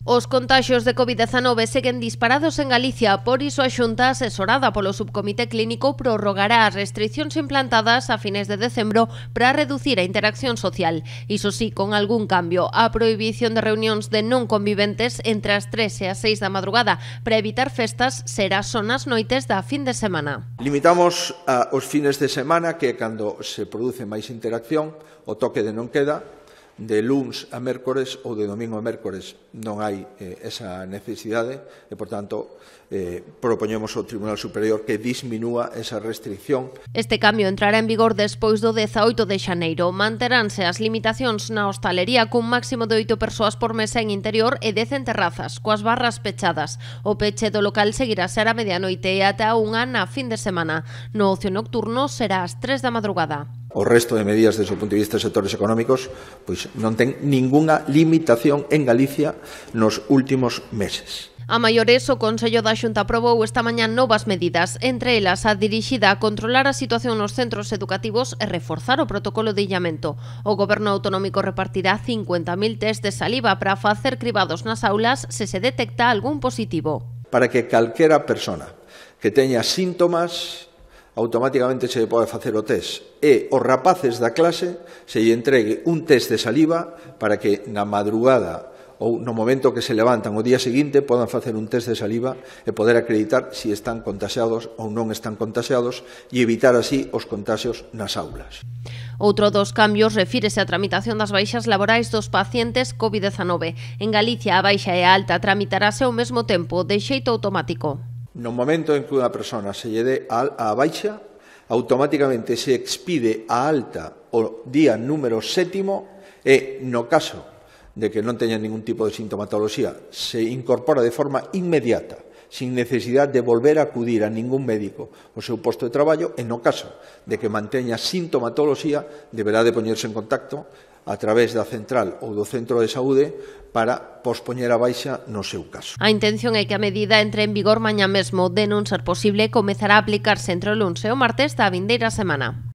Os contaxios de COVID-19 seguen disparados en Galicia, por iso a Xunta, asesorada polo Subcomité Clínico, prorrogará as restricións implantadas a fines de decembro para reducir a interacción social. Iso sí, con algún cambio, a prohibición de reunións de non conviventes entre as 3 e as 6 da madrugada para evitar festas será só nas noites da fin de semana. Limitamos os fines de semana, que é cando se produce máis interacción, o toque de non queda. De luns a mércores ou de domingo a mércores non hai esa necesidade e, por tanto, propoñemos ao Tribunal Superior que disminúa esa restricción. Este cambio entrará en vigor despois do 18 de xaneiro. Manteránse as limitacións na hostalería cun máximo de 8 persoas por mesa en interior e 10 en terrazas, coas barras pechadas. O peche do local seguirá a ser a medianoite e ata a 1 na fin de semana. No ocio nocturno será ás 3 da madrugada. O resto de medidas desde o punto de vista de sectores económicos pois non ten ningunha limitación en Galicia nos últimos meses. A maiores, o Consello da Xunta aprobou esta mañá novas medidas, entre elas a dirixida a controlar a situación nos centros educativos e reforzar o protocolo de illamento. O Goberno autonómico repartirá 50.000 test de saliva para facer cribados nas aulas se se detecta algún positivo. Para que calquera persona que teña síntomas automáticamente se pode facer o test e os rapaces da clase se lle entregue un test de saliva para que na madrugada ou no momento que se levantan o día seguinte podan facer un test de saliva e poder acreditar se están contaxiados ou non están contaxiados e evitar así os contaxios nas aulas. Outro dos cambios refírese á tramitación das baixas laborais dos pacientes COVID-19. En Galicia, a baixa e a alta tramitarase ao mesmo tempo, de xeito automático. No momento en que unha persona se lle dé a baixa, automáticamente se expide a alta o día número 7 e, no caso de que non teña ningún tipo de sintomatoloxía, se incorpora de forma inmediata, sin necesidade de volver a acudir a ningún médico ao seu posto de traballo, e no caso de que manteña sintomatoloxía, deberá de poñerse en contacto a través da central ou do centro de saúde para pospoñer a baixa no seu caso. A intención é que a medida entre en vigor mañá mesmo. De non ser posible, comezará a aplicarse entre o luns e o martes da vindeira semana.